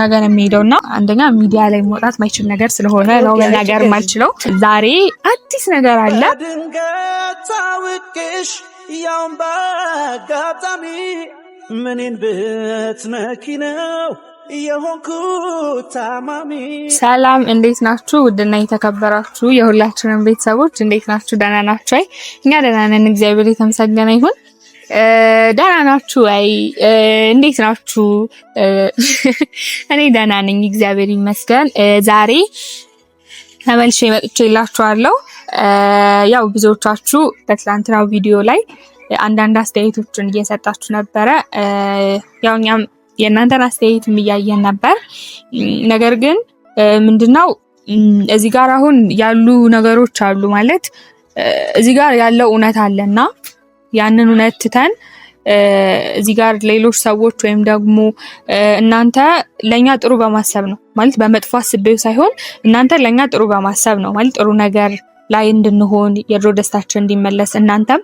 ነገር የሚሄደውና አንደኛ ሚዲያ ላይ መውጣት ማይችል ነገር ስለሆነ ነው መናገር ማልችለው። ዛሬ አዲስ ነገር አለ። ድንገት አውቅሽ ያውን በአጋጣሚ ምንን ብትነኪ ነው የሆንኩት ታማሚ። ሰላም እንዴት ናችሁ? ውድና የተከበራችሁ የሁላችንም ቤተሰቦች እንዴት ናችሁ? ደህና ናችሁ? እኛ ደህና ነን፣ እግዚአብሔር የተመሰገነ ይሁን። ደህና ናችሁ? እንዴት ናችሁ? እኔ ደህና ነኝ፣ እግዚአብሔር ይመስገን። ዛሬ ተመልሼ መጥቼላችኋለሁ። ያው ብዙዎቻችሁ በትላንትናው ቪዲዮ ላይ አንዳንድ አስተያየቶችን እየሰጣችሁ ነበረ። ያው እኛም የእናንተን አስተያየት እያየን ነበር። ነገር ግን ምንድነው እዚህ ጋር አሁን ያሉ ነገሮች አሉ ማለት እዚህ ጋር ያለው እውነት አለና ያንን እውነት ትተን እዚህ ጋር ሌሎች ሰዎች ወይም ደግሞ እናንተ ለኛ ጥሩ በማሰብ ነው ማለት በመጥፎ አስቤው ሳይሆን እናንተ ለኛ ጥሩ በማሰብ ነው ማለት ጥሩ ነገር ላይ እንድንሆን የድሮ ደስታችን እንዲመለስ እናንተም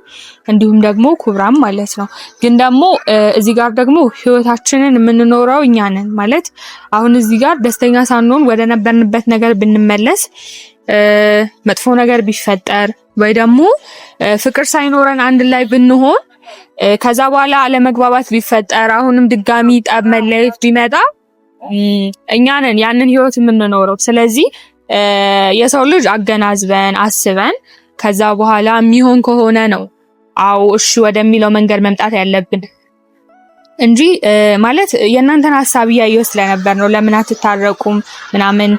እንዲሁም ደግሞ ኩብራም ማለት ነው። ግን ደግሞ እዚህ ጋር ደግሞ ህይወታችንን የምንኖረው እኛ ነን ማለት አሁን እዚህ ጋር ደስተኛ ሳንሆን ወደ ነበርንበት ነገር ብንመለስ መጥፎ ነገር ቢፈጠር ወይ ደግሞ ፍቅር ሳይኖረን አንድ ላይ ብንሆን ከዛ በኋላ አለመግባባት ቢፈጠር አሁንም ድጋሚ ጠብ መለየት ቢመጣ እኛ ነን ያንን ህይወት የምንኖረው። ስለዚህ የሰው ልጅ አገናዝበን አስበን ከዛ በኋላ የሚሆን ከሆነ ነው አው እሺ ወደሚለው መንገድ መምጣት ያለብን እንጂ ማለት የእናንተን ሐሳብ ያየው ስለነበር ነው ለምን አትታረቁም ምናምን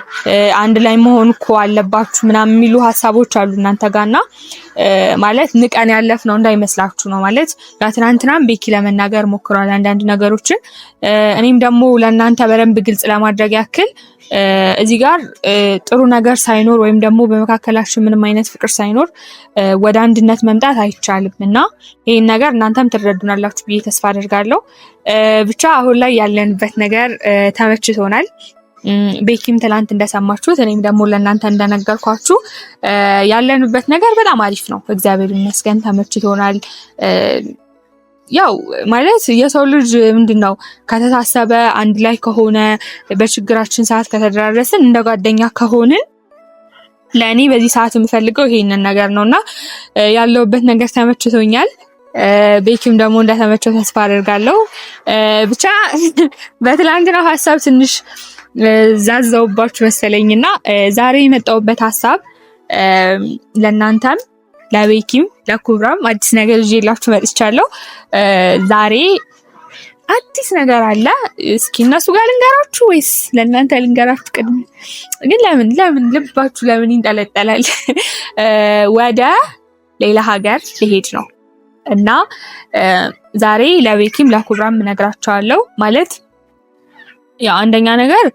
አንድ ላይ መሆን እኮ አለባችሁ ምናምን የሚሉ ሐሳቦች አሉ እናንተ ጋርና ማለት ንቀን ያለፍነው እንዳይመስላችሁ ነው ማለት ትናንትናም ቤኪ ለመናገር ሞክሯል አንዳንድ ነገሮችን እኔም ደግሞ ለእናንተ በደንብ ግልጽ ለማድረግ ያክል እዚህ ጋር ጥሩ ነገር ሳይኖር ወይም ደግሞ በመካከላችሁ ምንም አይነት ፍቅር ሳይኖር ወደ አንድነት መምጣት አይቻልምና ይሄን ነገር እናንተም ትረዱናላችሁ ብዬ ተስፋ አደርጋለሁ። ብቻ አሁን ላይ ያለንበት ነገር ተመችቶናል። ቤኪም ትላንት እንደሰማችሁት እኔም ደግሞ ለእናንተ እንደነገርኳችሁ ያለንበት ነገር በጣም አሪፍ ነው። እግዚአብሔር ይመስገን ተመችቶናል። ያው ማለት የሰው ልጅ ምንድነው ከተሳሰበ አንድ ላይ ከሆነ በችግራችን ሰዓት ከተደራረስን እንደ ጓደኛ ከሆንን ለኔ በዚህ ሰዓት የምፈልገው ይሄንን ነገር ነውና ያለውበት ነገር ተመችቶኛል። ቤኪም ደግሞ እንደተመቸው ተስፋ አደርጋለሁ። ብቻ በትላንትናው ሐሳብ ትንሽ ዛዛውባችሁ መሰለኝና ዛሬ የመጣሁበት ሐሳብ ለእናንተም ለቤኪም ለኩብራም አዲስ ነገር ይዤላችሁ መጥቻለሁ። ዛሬ አዲስ ነገር አለ። እስኪ እነሱ ጋር ልንገራችሁ ወይስ ለእናንተ ልንገራችሁ? ቅድም ግን ለምን ልባችሁ ለምን ይንጠለጠላል? ወደ ሌላ ሀገር ልሄድ ነው እና ዛሬ ለቤኪም ለኩብራም እነግራቸዋለሁ። ማለት ያው አንደኛ ነገር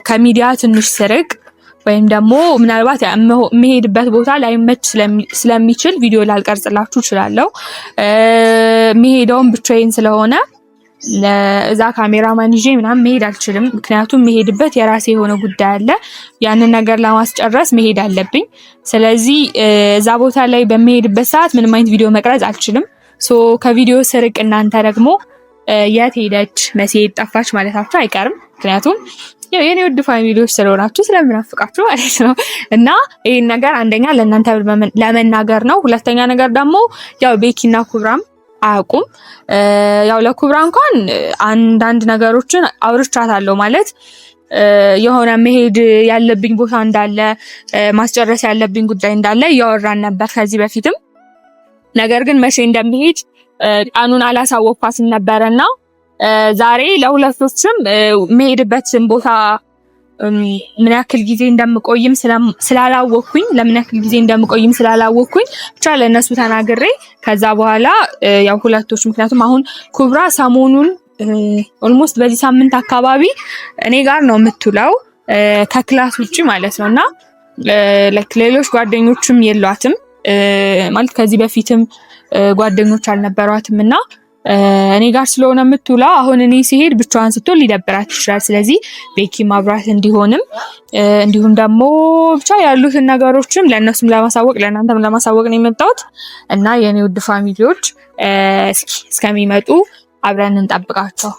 ከሚዲያ ትንሽ ስርቅ ወይም ደግሞ ምናልባት የሚሄድበት ቦታ ላይመች ስለሚችል ቪዲዮ ላልቀርጽላችሁ እችላለሁ። የሚሄደውም ብቻዬን ስለሆነ እዛ ካሜራማን ይዤ ምናምን መሄድ አልችልም። ምክንያቱም የሚሄድበት የራሴ የሆነ ጉዳይ አለ። ያንን ነገር ለማስጨረስ መሄድ አለብኝ። ስለዚህ እዛ ቦታ ላይ በሚሄድበት ሰዓት ምንም አይነት ቪዲዮ መቅረጽ አልችልም። ከቪዲዮ ስርቅ እናንተ ደግሞ የት ሄደች መሴት ጠፋች ማለታችሁ አይቀርም። ምክንያቱም ያው የኔ ውድ ፋሚሊዎች ስለሆናችሁ ስለምናፍቃችሁ ማለት ነው። እና ይሄን ነገር አንደኛ ለእናንተ ለመናገር ነው። ሁለተኛ ነገር ደግሞ ያው ቤኪና ኩብራም አያውቁም። ያው ለኩብራ እንኳን አንዳንድ ነገሮችን አውርቻታለሁ ማለት የሆነ መሄድ ያለብኝ ቦታ እንዳለ ማስጨረስ ያለብኝ ጉዳይ እንዳለ እያወራን ነበር ከዚህ በፊትም። ነገር ግን መቼ እንደሚሄድ ቀኑን አላሳወቅኳትም ነበርና ዛሬ ለሁለቶችም መሄድበትን ቦታ ምን ያክል ጊዜ እንደምቆይም ስላላወቅኩኝ ብቻ ለነሱ ተናግሬ ከዛ በኋላ ያው ሁለቶች ምክንያቱም አሁን ኩብራ ሰሞኑን ኦልሞስት በዚህ ሳምንት አካባቢ እኔ ጋር ነው የምትውለው ከክላስ ውጪ ማለት ነውና ሌሎች ጓደኞችም የሏትም ማለት ከዚህ በፊትም ጓደኞች አልነበሯትምና እኔ ጋር ስለሆነ የምትውለው አሁን እኔ ሲሄድ ብቻዋን ስትሆን ሊደብራት ይችላል። ስለዚህ ቤኪ ማብራት እንዲሁም ደግሞ ብቻ ያሉትን ነገሮችም ለእነሱም ለማሳወቅ ለእናንተም ለማሳወቅ ነው የመጣሁት እና የኔ ውድ ፋሚሊዎች እስከሚመጡ አብረን እንጠብቃቸው።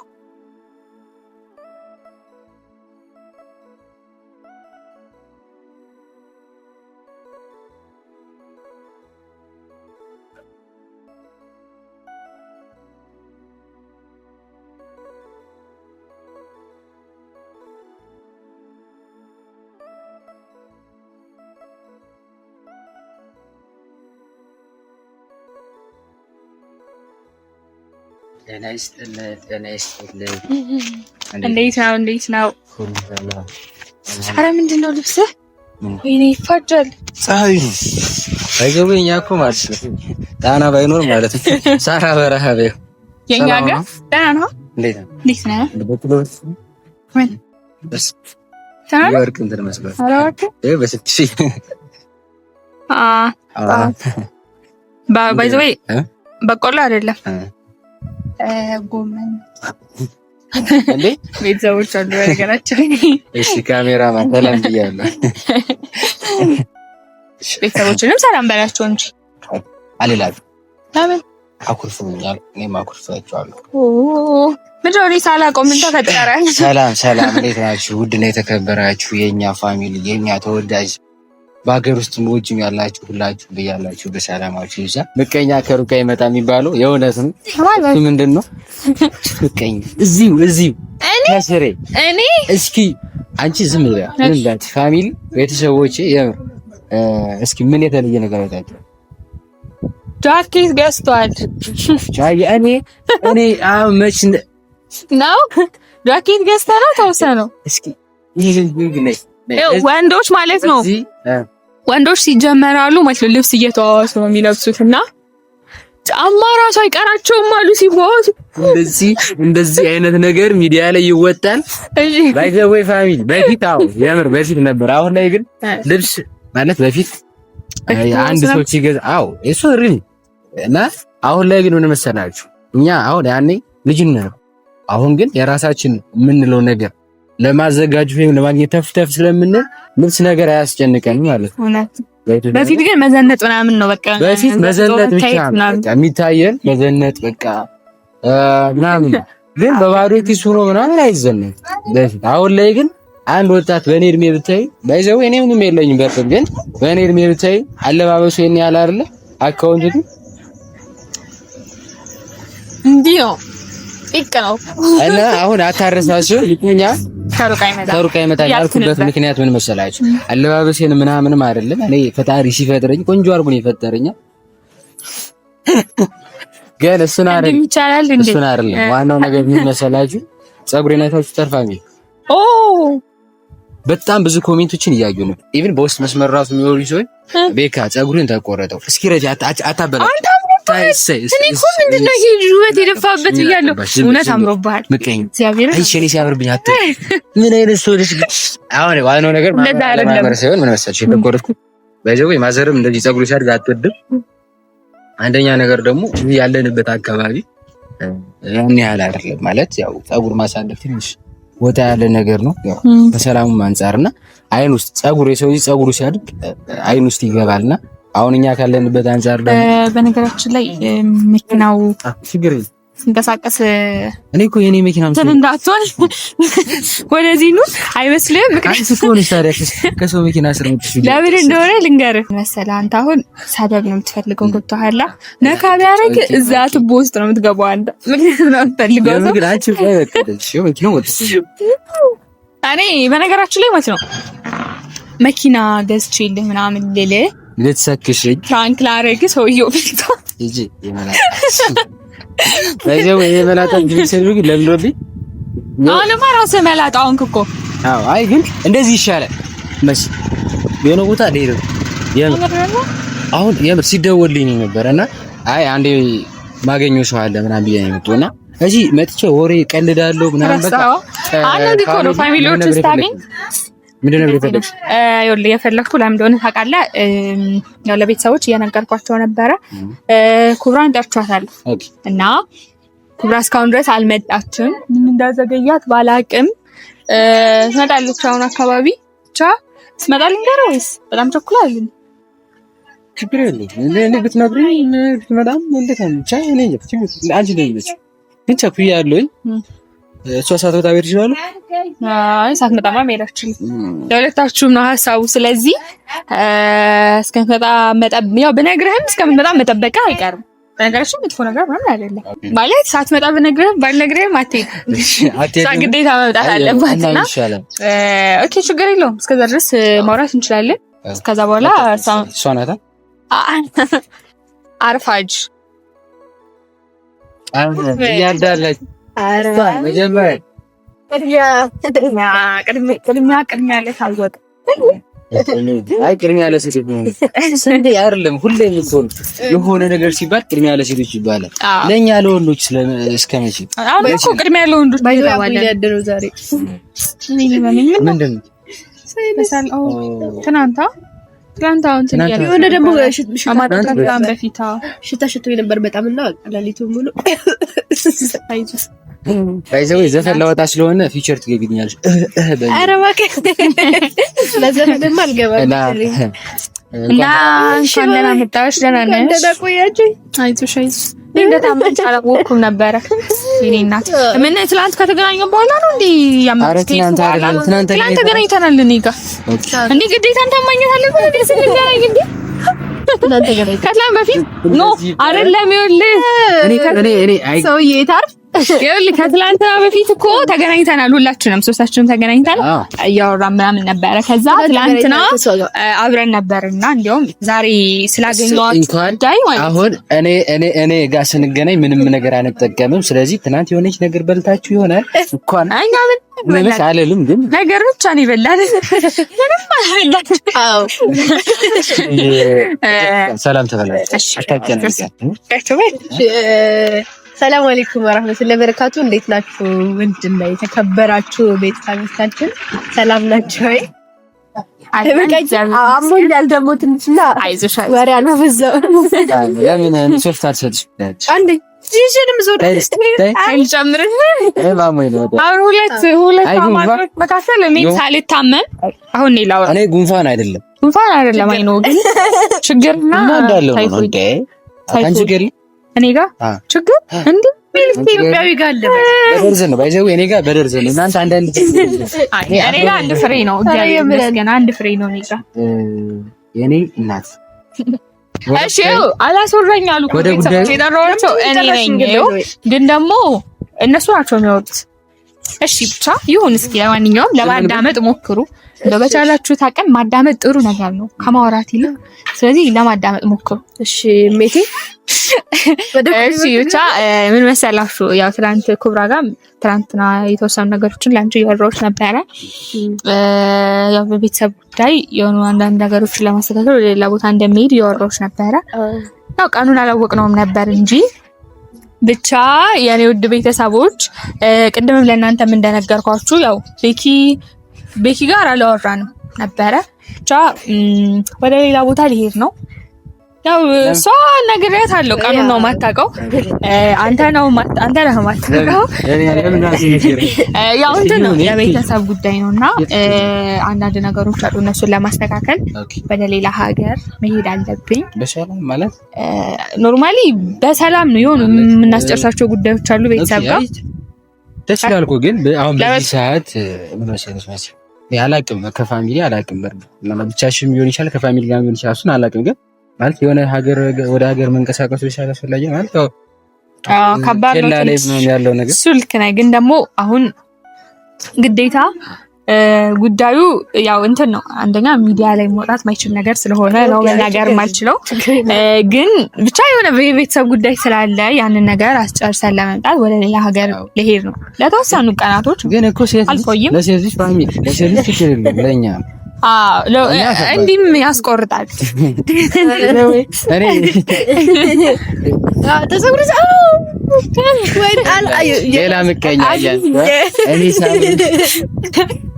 እንዴት ነው? ኧረ ምንድን ነው ልብስህ? ወይኔ ይፋጃል። ፀሐይ ነው አይገበኛ እኮ ማለት ነው። ጣና ባይኖር ማለት ነው። ሳራ በረሃ በይው የኛ ጋር ደህና ነው። እንዴት ነው? ምን የወርቅ እንትን መስሏል። በስድስት ባይ ዘ ወይ በቆሎ አይደለም ጎመን እንዴ ቤተሰቦች አሉ ነገራችን። እሺ ካሜራ ማተላም ብያለሁ። ቤተሰቦችንም ሰላም በላቸው እንጂ አልላል። ለምን አኩርፉኛል? እኔም አኩርፋቸዋለሁ። ምንድን ነው ሳላውቀው ምን ተፈጠረ? ሰላም እንዴት ናችሁ? ውድና የተከበራችሁ የእኛ ፋሚሊ የእኛ ተወዳጅ በሀገር ውስጥ ውጭም ያላችሁ ሁላችሁ በያላችሁ በሰላማችሁ ይብዛ። ምቀኛ ከሩቅ አይመጣም የሚባለው የእውነት ነው። ምንድን ነው ምቀኛ? እዚሁ ከስሬ እኔ እስኪ አንቺ ዝም ብላ ምንላት ፋሚሊ ቤተሰቦቼ የምር እስኪ ምን የተለየ ነገር አይታችሁ? ጃኬት ገዝቷል። እኔ መች ነው ጃኬት ገዝተህ ነው ተወሰነ ነው? እስኪ ይሄ ወንዶች ማለት ነው ወንዶች ሲጀመራሉ ማለት ነው ልብስ እየተዋዋሱ ነው የሚለብሱት እና ጫማ ራሱ አይቀራቸውም አሉ ሲዋዋሱ። እንደዚህ አይነት ነገር ሚዲያ ላይ ይወጣል። እሺ ባይዘወይ ፋሚሊ በፊት የምር በፊት ነበር። አሁን ላይ ግን ልብስ ማለት በፊት አንድ ሰው ሲገዛ እሱ ሪሊ እና አሁን ላይ ግን ምን መሰላችሁ እኛ አሁን ያኔ ልጅ ነው። አሁን ግን የራሳችን የምንለው ነገር ለማዘጋጅ ወይም ለማግኘት ተፍተፍ ስለምንል ልብስ ነገር አያስጨንቀንም ማለት ነው። በፊት ግን መዘነጥ ምናምን ነው በቃ። በፊት መዘነጥ ብቻ የሚታየን መዘነጥ በቃ ምናምን ግን በባዶ ኪስ ሆኖ ምናምን አይዘነጥ በፊት። አሁን ላይ ግን አንድ ወጣት በእኔ እድሜ ብታይ ባይዘው እኔ ምንም የለኝም በርግጥ ግን በእኔ እድሜ ብታይ አለባበሱ የኔ ያለ አይደለ አካውንቱ እንዲሁ ጥቅ ነው እና አሁን አታረሳችሁ ልኩኛ ከሩቅ አይመጣ ያልኩበት ምክንያት ምን መሰላችሁ? አለባበሴን ምናምንም አይደለም እኔ ፈጣሪ ሲፈጥረኝ ቆንጆ አድርጎ ነው የፈጠረኝ። ግን እሱን አይደለም ዋናው ነገር ምን መሰላችሁ? ፀጉሬን አይታችሁ ተርፋሚ በጣም ብዙ ኮሜንቶችን እያዩ ነው። ኢቭን በውስጥ መስመር ራሱ የሚወሩ ሰዎች ቤካ ፀጉሬን ተቆረጠው እስኪ ረጂ አታበላ እኔ እኮ ምንድን ነው ይሄ ውበት የደፋበት ብያለሁ። እውነት አምሮብሃል። ምቀኝ አይሸኔ ሲያምርብኝ አት ምን አይነት ሰው ልጅ አሁን ዋናው ነገር ማማር ሳይሆን ምን መሰለሽ የተቆረጥኩ በጀው ማዘርም እንደዚህ ፀጉሩ ሲያድግ አትወድም። አንደኛ ነገር ደግሞ ያለንበት አካባቢ ያን ያህል አይደለም ማለት ያው ፀጉር ማሳደግ ትንሽ ወጣ ያለ ነገር ነው ያው በሰላሙም አንፃርና አይን ውስጥ ፀጉር የሰው ልጅ ፀጉሩ ሲያድግ አይን ውስጥ ይገባልና አሁን እኛ ካለንበት አንፃር ደግሞ በነገራችን ላይ መኪናው ችግር ሲንቀሳቀስ እኔ እኮ የኔ መኪና እንዳትሆን ወደዚህ ነው አይመስልም? ምክንያቱም እኮ ነው ታዲያ ከሰው መኪና ስር የምትሽው ለምን እንደሆነ ልንገርህ መሰለህ። አንተ አሁን ሰበብ ነው የምትፈልገው ገብቶሃል? ነካ ቢያደርግ እዛ ትቦ ውስጥ ነው የምትገባው አንተ። ምክንያቱም ነው የምትፈልገው ሰው ምክንያቱም በቀደሽ መኪናው እኔ በነገራችን ላይ ማለት ነው መኪና ገዝቼልህ ምናምን ልልህ ልትሰክሽኝ ፍራንክ ላረግ ሰውዬው ቢልቶ እጂ ይመላል ባይዘው የመላጣ ጅንሰሩ ግን ለምዶብኝ አሁንማ ራስህ መላጣውን እኮ አይ ግን እንደዚህ ይሻላል መስ የሆነ ቦታ ልሄድ አሁን የምር ሲደወልልኝ ነበርና አይ አንዴ ማገኘው ሰው አለ ምናምን ብዬ ነው የመጣውና እዚህ መጥቼ ወሬ ቀልዳለሁ ምናምን በቃ አንዴ እኮ ነው ፋሚሊዎች ስታገኝ ምንድን ነው የፈለግሽ? ይኸውልህ የፈለግኩ ለምን እንደሆነ ታውቃለህ? ያው ለቤተሰቦች እየነገርኳቸው ነበረ። ኩብራን ጠርቻታለሁ እና ኩብራ እስካሁን ድረስ አልመጣችም። ምን እንዳዘገያት ባላቅም ትመጣለች አሁን አካባቢ ብቻ ትመጣ ልንገር ወይስ በጣም ቸኩላል? ችግር የለውም እኔ ብትነግሪኝ ትመጣም እንዴት ነው ብቻ እኔ አንቺ ነሽ ግን ቸኩያለሁኝ። እሷ ሳትመጣ መሄድ ይችላል? አይ ሳትመጣማ መሄድ አትችልም። ለሁለታችሁም ነው ሀሳቡ። ስለዚህ እስከምትመጣ ያው ብነግርህም እስከምትመጣ መጠበቅ አይቀርም። በነገራችን መጥፎ ነገር ምናምን አይደለም ማለት ሳትመጣ ብነግርህም ባልነግርህም አትሄድም። እሷ ግዴታ መምጣት አለባትና ኦኬ ችግር የለውም። እስከዛ ድረስ ማውራት እንችላለን። ከዛ በኋላ እሷ ናታ አርፋጅ እያዳለች መጀመሪያ ቅድሚያ ለታወቀ ቅድሚያ ለሴቶች ነው አይደለም። ሁሌ የምትሆን የሆነ ነገር ሲባል ቅድሚያ ለሴቶች ይባላል። ለእኛ ለወንዶች እስከመቼ አሁን እኮ ቅድሚያ ለወንዶች ባይባል ያደረው ዛሬ ምንድን ነው ትናንት የሆነ ደግሞ አማጣጣም በፊታ ሽታ ነበር በጣም እና ሌሊቱን ሙሉ ባይዘው ዘፈን ለወጣ ስለሆነ ፊቸር ትገቢኛለሽ። ኧረ እባክህ ለዘፈንም አልገባም እና እንኳን ደህና መጣሽ። ደህና ነሽ? ደህና ቆያችሁ? አይዞሽ እንደታመንሽ አላወኩም ነበረ። የእኔ እናት ምን ትላንት ከተገናኘን በኋላ ነው እንዴ ያመጣሁት? ትላንት ተገናኝተናል። እኔ ጋር እንዴ ግዴታ እንታማኝነት አለብን እንዴ ስንገናኝ እንዴ ከትላንት በፊት ኖ አይደለም። ይኸውልህ እኔ ሰውዬ ታርፍ ይኸውልህ ከትላንትና በፊት እኮ ተገናኝተናል። ሁላችንም ሶስታችንም ተገናኝተናል። እያወራን ምናምን ነበረ። ከዛ ትላንትና አብረን ነበርና እንዲያውም ዛሬ ስላገኘኋት ጉዳይ ማለት አሁን እኔ ጋር ስንገናኝ ምንም ነገር አንጠቀምም። ስለዚህ ትናንት የሆነች ነገር በልታችሁ ይሆናል እንኳን እኛ ምንም አልልም፣ ግን ነገር ብቻ ነው ይበላል። ምንም አልበላል። አዎ ሰላም ተበላሽ። ሰላም አለይኩም ወራህመቱላሂ ወበረካቱ። እንዴት ናችሁ? ውድና የተከበራችሁ ቤተሰቦቻችን ሰላም ናችሁ ወይ? አሞኛል ደግሞ ትንሽና አይዞሽ ወሬ አልበዛው። ለምን ሶፍት አልሰጥሽ? አንዴ ጂጂንም ዞር አይጨምርም። አሁን ሁለት አማራጭ መካከል እኔ ሳልታመም አሁን እኔ ጉንፋን አይደለም አይ ነው ግን ችግርና ታይፎይድ አንቺ ገሪ እኔ ጋር ችግር እንዴ ኢትዮጵያዊ ጋር አለ በደርዘን ነው ባይዘው እኔ ጋር በደርዘን ነው። እናንተ አንዳንድ እኔ ጋር አንድ ፍሬ ነው እግዚአብሔር ይመስገን አንድ ፍሬ ነው። እኔ ጋር የኔ እናት እሺ አላስወራኝ አሉ ቤተሰቦቼ የጠራኋቸው እኔ ነኝ። ግን ደግሞ እነሱ ናቸው የሚወጡት። እሺ ብቻ ይሁን። እስኪ ለማንኛውም ለማዳመጥ ሞክሩ። በቻላችሁት አቅም ማዳመጥ ጥሩ ነገር ነው ከማውራት ይልቅ። ስለዚህ ለማዳመጥ ሞክሩ። እሺ ሜቴ እሺ ብቻ ምን መሰላችሁ፣ ያው ትናንት ኩብራ ጋር ትናንትና የተወሰኑ ነገሮችን ላንቺ እያወራሁሽ ነበረ። ያው በቤተሰብ ጉዳይ የሆኑ አንዳንድ ነገሮችን ለማስተካከል ወደ ሌላ ቦታ እንደሚሄድ እያወራሁሽ ነበረ። ያው ቀኑን አላወቅነውም ነበር እንጂ ብቻ የኔ ውድ ቤተሰቦች ቅድምም ለእናንተም እንደነገርኳችሁ ያው ቤኪ ጋር አላወራንም ነበረ። ብቻ ወደ ሌላ ቦታ ሊሄድ ነው። ያው እሷ ነግሬያታለሁ። ቀኑን ነው የማታውቀው። አንተ ነህ የማታውቀው። ያው እንትን ነው የቤተሰብ ጉዳይ ነውና አንዳንድ ነገሮች አሉ። እነሱን ለማስተካከል ወደ ሌላ ሀገር መሄድ አለብኝ። በሰላም ማለት ኖርማሊ በሰላም ነው የሆኑ የምናስጨርሳቸው ጉዳዮች አሉ ቤተሰብ ጋር ደስ ይላል እኮ። ግን አሁን በዚህ ሰዓት ምን መሰለሽ አላውቅም፣ ከፋሚሊ አላውቅም። ብቻሽም ሊሆን ይችላል ከፋሚሊ ጋር ሊሆን ይችላል። እሱን አላውቅም ግን ማለት የሆነ ወደ ሀገር መንቀሳቀሱ ይችላል አስፈላጊ ማለት ነው። ከባድ ነው ያለው ነገር እሱ ልክ ነህ። ግን ደግሞ አሁን ግዴታ ጉዳዩ ያው እንትን ነው። አንደኛ ሚዲያ ላይ መውጣት ማይችል ነገር ስለሆነ ነው መናገር ማልችለው። ግን ብቻ የሆነ የቤተሰብ ጉዳይ ስላለ ያንን ነገር አስጨርሰን ለመምጣት ወደ ሌላ ሀገር ልሄድ ነው ለተወሰኑ ቀናቶች። ግን እኮ አልቆይም። ለሴት ልጅ ፋሚሊ ለሴት ልጅ ችግር የለም ለኛ እንዲህም ያስቆርጣል። ሌላ ምቀኛ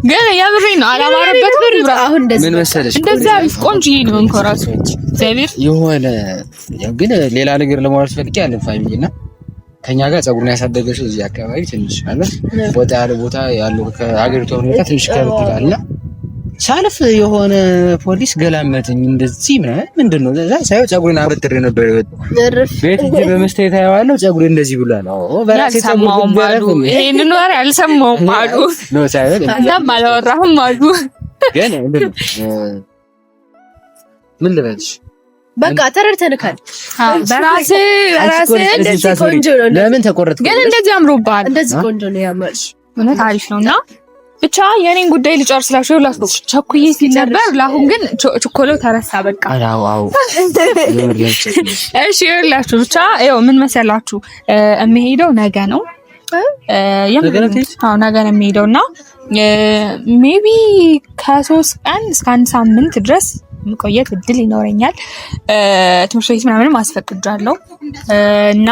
ግን የምሬን ነው አላማረበትም። አሁን ምን መሰለሽ እንደዛ ቆንጆዬ ነው እንኮራሱ እግዚአብሔር የሆነ ግን ሌላ ነገር ለማውራት ፈልጌ ያለን ፋሚሊ እና ከኛ ጋር ጸጉሩን ያሳደገችው እዚህ አካባቢ ትንሽ ማለት ወጣ ያለ ቦታ ያለው ከሀገሪቷ ሁኔታ ትንሽ ከብት ይላልና ሳልፍ የሆነ ፖሊስ ገላመተኝ እንደዚህ ምንድን ነው ሳይው ጸጉሬን አበጥሬ ነበር ቤት እጄ በመስታየት አየዋለሁ ጸጉሬ እንደዚህ ብሏል። በራሴ ጸጉር ባሉ ይሄንን ወሬ አልሰማሁም አሉ ነው ሳይሆን እንደም አላወራሁም አሉ። ግን ምን ልበልሽ በቃ ተረድተንካል። በራሴ እንደዚህ ቆንጆ ነው። ለምን ተቆረጥኩ? ግን እንደዚህ አምሮባል። እንደዚህ ቆንጆ ነው ያማሽ እውነት አሪፍ ነውና ብቻ የኔን ጉዳይ ልጨርስላችሁ ይላችሁ ቸኩዬ ሲል ነበር። ለአሁን ግን ችኮለው ተረሳ በቃ። አዎ እሺ ይላችሁ ብቻ ያው ምን መሰላችሁ የሚሄደው ነገ ነው። ነገ ነው የሚሄደውና ሜቢ ከ3 ቀን እስከ 1 ሳምንት ድረስ መቆየት እድል ይኖረኛል። ትምህርት ቤት ምናምንም አስፈቅጃለሁ እና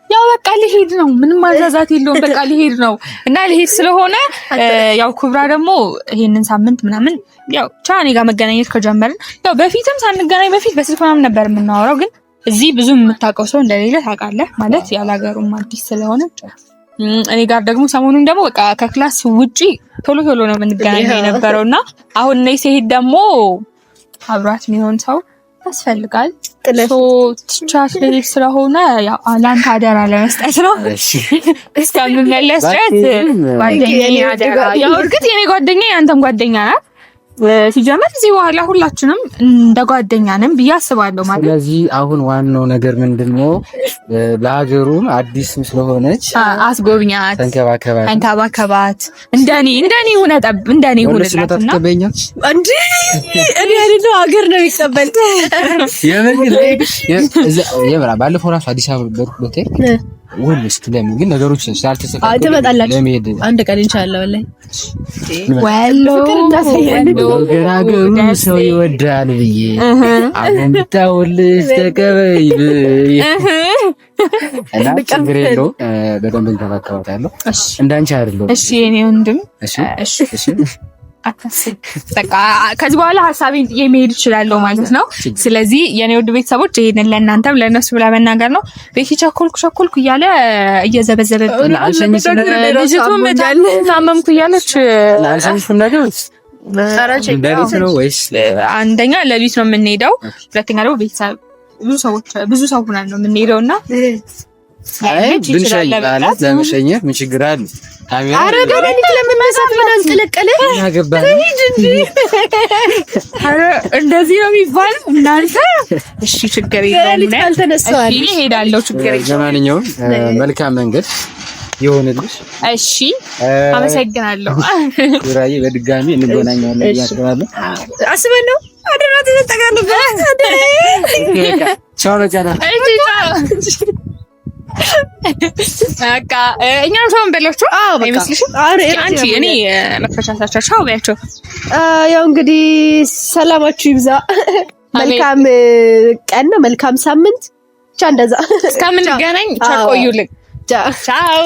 ያው በቃ ሊሄድ ነው። ምንም ማዛዛት የለውም። በቃ ሊሄድ ነው እና ሊሄድ ስለሆነ ያው ኩብራ ደግሞ ይሄንን ሳምንት ምናምን ያው እኔ ጋር መገናኘት ከጀመርን ያው በፊትም ሳንገናኝ በፊት በስልክ ምናምን ነበር የምናወራው ግን እዚህ ብዙ የምታውቀው ሰው እንደሌለ ታውቃለህ ማለት ያላገሩም አዲስ ስለሆነ እኔ ጋር ደግሞ ሰሞኑን ደግሞ በቃ ከክላስ ውጪ ቶሎ ነው የምንገናኘው የነበረውና አሁን ነይ ሲሄድ ደግሞ አብራት የሚሆን ሰው ያስፈልጋል። ቻት ላይ ስለሆነ ያው አላንተ አደራ ለመስጠት ነው። እስከምንመለስ ድረስ ጓደኛዬ አደራ ያው እርግጥ የኔ ጓደኛዬ አንተም ጓደኛ ናት። ሲጀመር እዚህ በኋላ ሁላችንም እንደ ጓደኛ ነን ብዬ አስባለሁ ማለት። ስለዚህ አሁን ዋናው ነገር ምንድነው ለሀገሩም አዲስ ስለሆነች አስጎብኛት፣ ተንከባከባት። እንደኔ ሆነላትና እንዴ እኔ አይደለም ሀገር ነው የሚቀበል የምራ ባለፈው ራሱ አዲስ አበባ በርኩሎቴ ወልስት ለምን ግን ነገሮች ስላልተሰካሉ ለመሄድ አንድ ቀን ኢንሻአላህ ገራገሩ ሰው ይወዳል ብዬ አሁን ብታውልሽ ተቀበይ እና ችግር የለውም በደንብ እንተባከባታለሁ እንዳንቺ አይደለም። እሺ የኔ ወንድም እሺ አታስብ በቃ ከዚህ በኋላ ሐሳቤን ጥዬ መሄድ እችላለሁ ማለት ነው። ስለዚህ የኔ ውድ ቤተሰቦች ይሄንን ለእናንተም ለነሱ ብላ መናገር ነው። ቤት ቸኮልኩ እያለ እየዘበዘበብኝ ልጅቱ መጣል ታመምኩ እያለች ላንሰንሽም ነገር ለሊት ነው ወይስ አንደኛ ለሊት ነው የምንሄደው፣ ሁለተኛ ደግሞ ቤተሰብ ብዙ ሰው ሆነን ነው የምንሄደውና ብንሸኝ ማለት ለመሸኘት ምን ችግር አለ? አረ በለሊት ለምንመሳት ምን አንቀለቀለ ያገባል አረ እንደዚህ ነው የሚባል እናንተ እሺ ችግር የለውም አልተነሳው እሺ እሄዳለሁ ችግር የለውም። ለማንኛውም መልካም መንገድ ይሁንልሽ። እሺ አመሰግናለሁ። ኩራዬ በድጋሚ እንገናኛለን ያስባለሁ አስበን ነው አደራ ተጠቃለሁ ቻው ለቻላ በቃ እኛም ሰው እንበላችሁ አይመስልሽም? አንቺ እኔ መፈቻቻቻው ባያቸው ያው እንግዲህ ሰላማችሁ ይብዛ። መልካም ቀን መልካም ሳምንት ብቻ እንደዛ እስከምንገናኝ ቻው ቆዩልኝ። ቻው